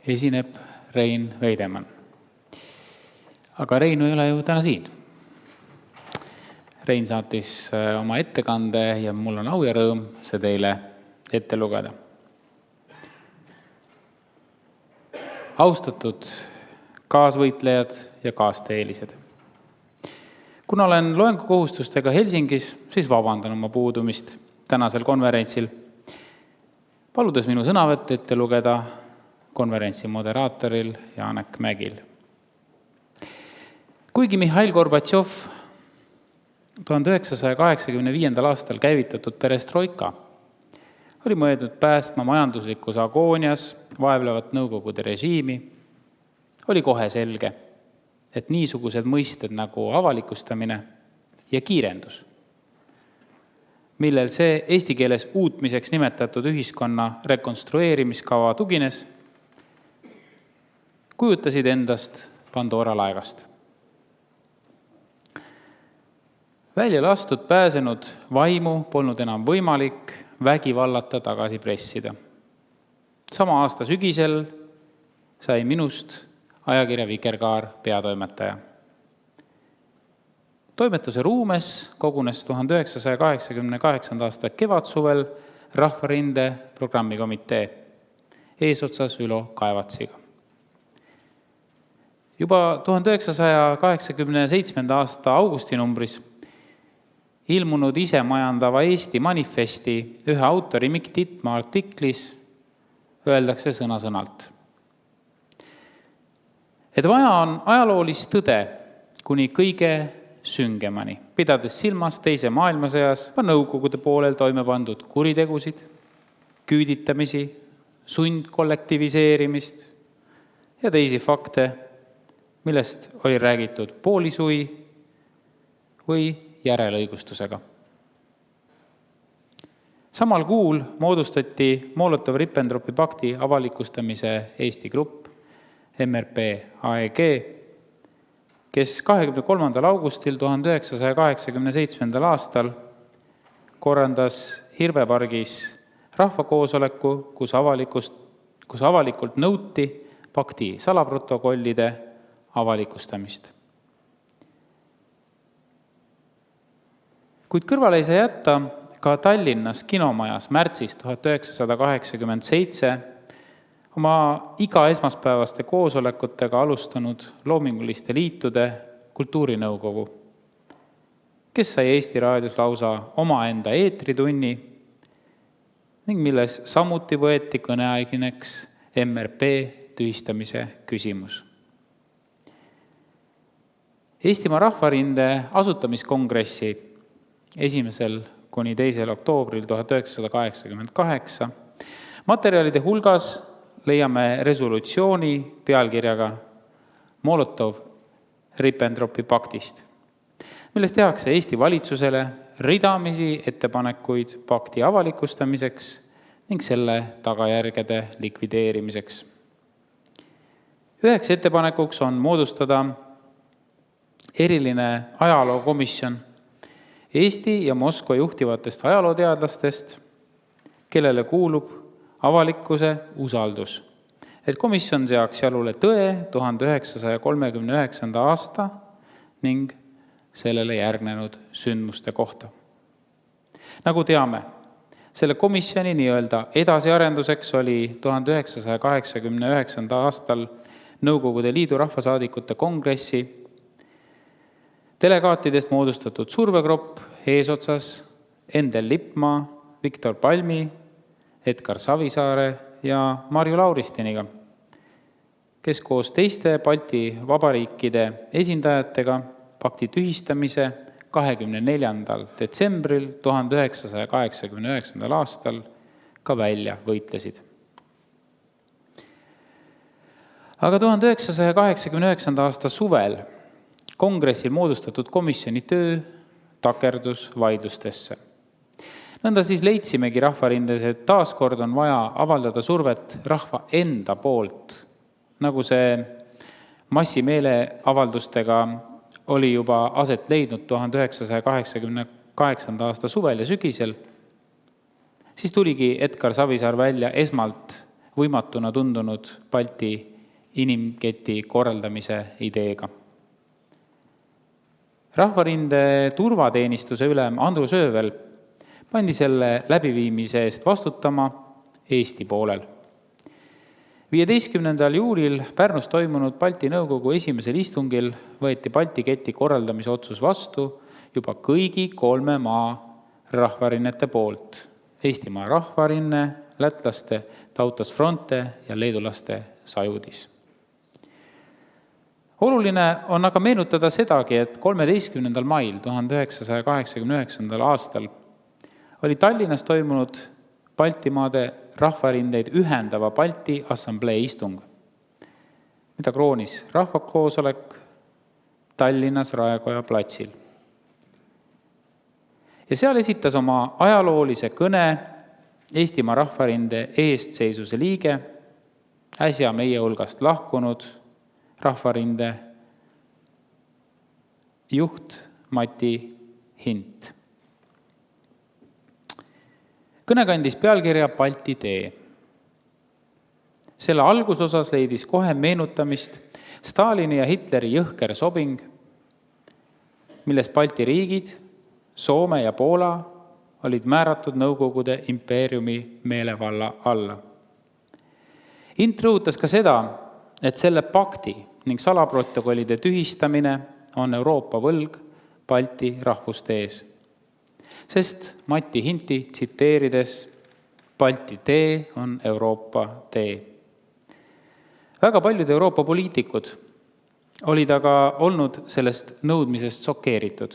esineb Rein Veidemann. Aga Reinu ei ole ju täna siin. Rein saatis oma ettekande ja mul on au ja rõõm see teile ette lugeda. Austatud kaasvõitlejad ja kaasteelised. Kuna olen loengukohustustega Helsingis, siis vabandan oma puudumist tänasel konverentsil, paludes minu sõnavõtt ette lugeda konverentsi moderaatoril Janek Mägil. Kuigi Mihhail Gorbatšov 1985. aastal käivitatud perestroika oli mõeldud päästma majanduslikus agoonias vaevlevat Nõukogude režiimi, oli kohe selge, et niisugused mõisted nagu avalikustamine ja kiirendus, millel see eesti keeles uutmiseks nimetatud ühiskonna rekonstrueerimiskava tugines, kujutasid endast Pandora laevast. Välja lastud pääsenud vaimu polnud enam võimalik vägivallata tagasi pressida. Sama aasta sügisel sai minust ajakirja Vikerkaar peatoimetaja. Toimetuse ruumes kogunes 1988. aasta kevadsuvel Rahvarinde programmikomitee eesotsas Ülo Kaevatsiga. Juba 1987. aasta augustinumbris ilmunud isemajandava Eesti manifesti ühe autori Mikk Titma artiklis öeldakse sõna-sõnalt, et vaja on ajaloolist tõde kuni kõige süngemani, pidades silmas teise maailmasõjas Nõukogude poolel toime pandud kuritegusid, küüditamisi, sundkollektiviseerimist ja teisi fakte, millest oli räägitud poolisui või järelõigustusega. Samal kuul moodustati Molotov-Ribbentropi pakti avalikustamise Eesti grupp MRP AEG, kes 23. augustil 1987. aastal korraldas Hirvepargis rahvakoosoleku, kus avalikult nõuti pakti salaprotokollide avalikustamist. Kuid kõrvale ei saa jätta ka Tallinnas kinomajas märtsis 1987 oma iga esmaspäevaste koosolekutega alustanud loominguliste liitude kultuurinõukogu, kes sai Eesti Raadios lausa omaenda eetritunni ning milles samuti võeti kõneaigineks MRP tühistamise küsimus. Eestimaa Rahvarinde asutamiskongressi 1. kuni 2. oktoobril 1988 materjalide hulgas leiame resolutsiooni pealkirjaga Molotov-Ribbentropi paktist, milles tehakse Eesti valitsusele ridamisi ettepanekuid pakti avalikustamiseks ning selle tagajärgede likvideerimiseks. Üheks ettepanekuks on moodustada eriline ajalookomisjon Eesti ja Moskva juhtivatest ajalooteadlastest, kellele kuulub avalikkuse usaldus, et komisjon seaks jalule tõe 1939. aasta ning sellele järgnenud sündmuste kohta. Nagu teame, selle komisjoni nii-öelda edasiarenduseks oli 1989. aastal Nõukogude Liidu rahvasaadikute kongressi delegaatidest moodustatud survegrupp eesotsas Endel Lippmaa, Viktor Palmi, Edgar Savisaare ja Marju Lauristiniga, kes koos teiste Balti vabariikide esindajatega pakti tühistamise 24. detsembril 1989. aastal ka välja võitlesid. Aga 1989. aasta suvel kongressil moodustatud komisjoni töö takerdus vaidlustesse. Nõnda siis leidsimegi Rahvarindes, et taaskord on vaja avaldada survet rahva enda poolt, nagu see massimeeleavaldustega oli juba aset leidnud 1988. aasta suvel ja sügisel, siis tuligi Edgar Savisaar välja esmalt võimatuna tundunud Balti inimketi korraldamise ideega. Rahvarinde turvateenistuse ülem Andrus Öövel pandi selle läbiviimise eest vastutama Eesti poolel. 15. juulil Pärnus toimunud Balti Nõukogu esimesel istungil võeti Balti keti korraldamise otsus vastu juba kõigi 3 maa rahvarinnete poolt. Eestimaa rahvarinne, lätlaste Tautas Fronte ja leedulaste Sajudis. Oluline on aga meenutada sedagi, et 13. mail 1989. aastal oli Tallinnas toimunud Baltimaade rahvarindeid ühendava Balti Assamblee istung, mida kroonis rahvakoosolek Tallinnas Raekoja platsil. Ja seal esitas oma ajaloolise kõne Eestimaa rahvarinde eestseisuse liige, äsja meie hulgast lahkunud rahvarinde juht Mati Hint. Kõne kandis pealkirja Balti tee. Selle algusosas leidis kohe meenutamist Stalini ja Hitleri jõhker sobing, milles Balti riigid, Soome ja Poola olid määratud Nõukogude impeeriumi meelevalla alla. Hint rõhutas ka seda, et selle pakti ning salaprotokollide tühistamine on Euroopa võlg Balti rahvuste ees. Sest Mati Hinti tsiteerides Balti tee on Euroopa tee. Väga paljud Euroopa poliitikud olid aga olnud sellest nõudmisest šokeeritud,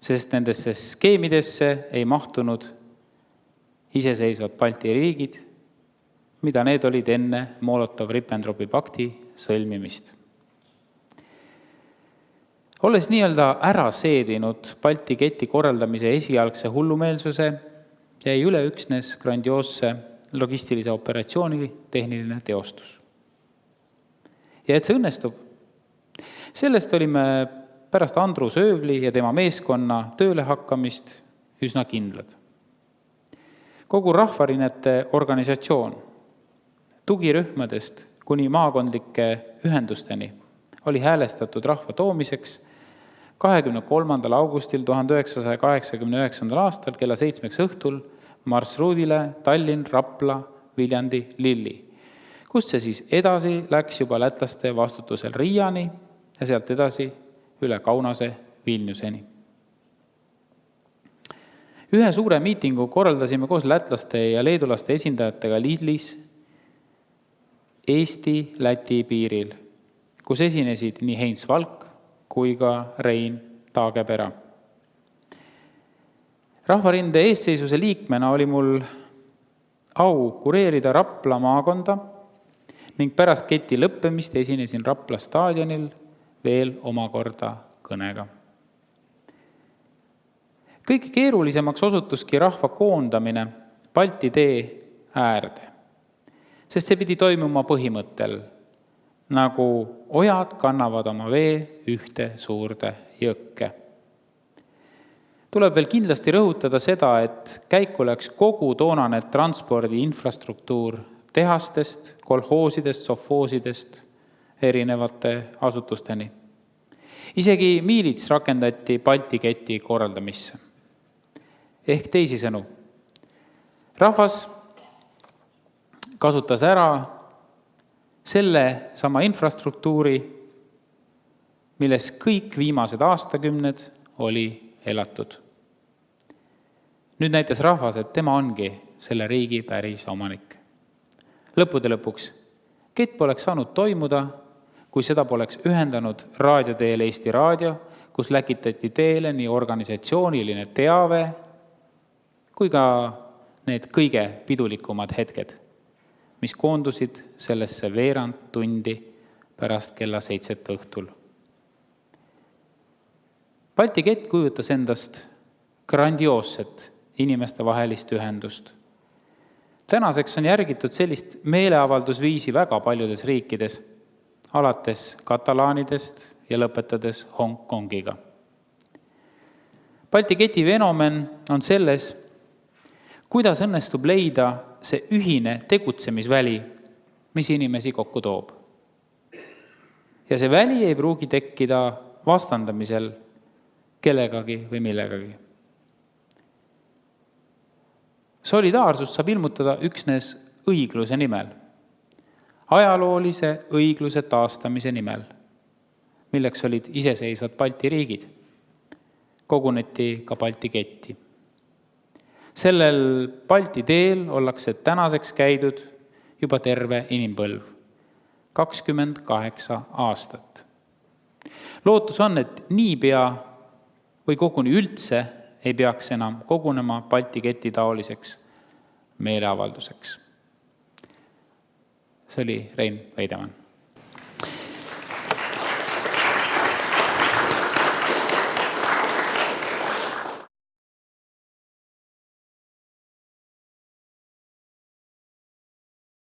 sest nendesse skeemidesse ei mahtunud iseseisvad Balti riigid, mida need olid enne Molotov-Ribbentropi pakti sõlmimist. Olles nii-öelda ära seedinud Balti keti korraldamise esialgse hullumeelsuse, jäi üle üksnes grandioosse logistilise operatsiooni tehniline teostus. Ja et see õnnestub, sellest olime pärast Andrus Öövli ja tema meeskonna tööle hakkamist üsna kindlad. Kogu rahvarinnete organisatsioon, tugirühmadest kuni maakondlike ühendusteni, oli häälestatud rahva toomiseks 23. augustil 1989. aastal kella 7 õhtul marsruudile Tallinn, Rapla, Viljandi, Lilli, kust see siis edasi läks juba lätlaste vastutusel Riiani ja sealt edasi üle Kaunase Vilniuseni. Ühe suure miitingu korraldasime koos lätlaste ja leedulaste esindajatega Lillis Eesti-Läti piiril, kus esinesid nii Heinz Valk kui ka Rein Taagepera. Rahvarinde eestseisuse liikmena oli mul au kureerida Rapla maakonda ning pärast keti lõppemist esinesin Rapla staadionil veel omakorda kõnega. Kõige keerulisemaks osutuski rahva koondamine Balti tee äärde, sest see pidi toimuma põhimõttel, nagu ojad kannavad oma vee ühte suurde jõkke. Tuleb veel kindlasti rõhutada seda, et käiku läks kogu toonane transpordi infrastruktuur tehastest, kolhoosidest, sovhoosidest erinevate asutusteni. Isegi miilits rakendati Balti keti korraldamisse. Ehk teisisõnu, rahvas kasutas ära selle sama infrastruktuuri, milles kõik viimased aastakümned oli elatud. Nüüd näitas rahvas, et tema ongi selle riigi päris omanik. Lõppude lõpuks, kett poleks saanud toimuda, kui seda poleks ühendanud raadioteel Eesti Raadio, kus läkitati teele nii organisatsiooniline teave kui ka need kõige pidulikumad hetked, mis koondusid sellesse veerand tundi pärast kella 7 õhtul. Balti kett kujutas endast grandioosset inimestevahelist ühendust. Tänaseks on järgitud sellist meeleavaldusviisi väga paljudes riikides, alates katalaanidest ja lõpetades Hongkongiga. Balti keti fenomen on selles, kuidas õnnestub leida see ühine tegutsemisväli, mis inimesi kokku toob. Ja see väli ei pruugi tekkida vastandamisel kellegagi või millegagi. Solidaarsust saab ilmutada üksnes õigluse nimel, ajaloolise õigluse taastamise nimel, milleks olid iseseisvad Balti riigid. Koguneti ka Balti ketti. Sellel Balti teel ollakse tänaseks käidud juba terve inimpõlv, 28 aastat. Lootus on, et niipea või koguni üldse ei peaks enam kogunema Balti keti taoliseks meeleavalduseks. See oli Rein Veidemann.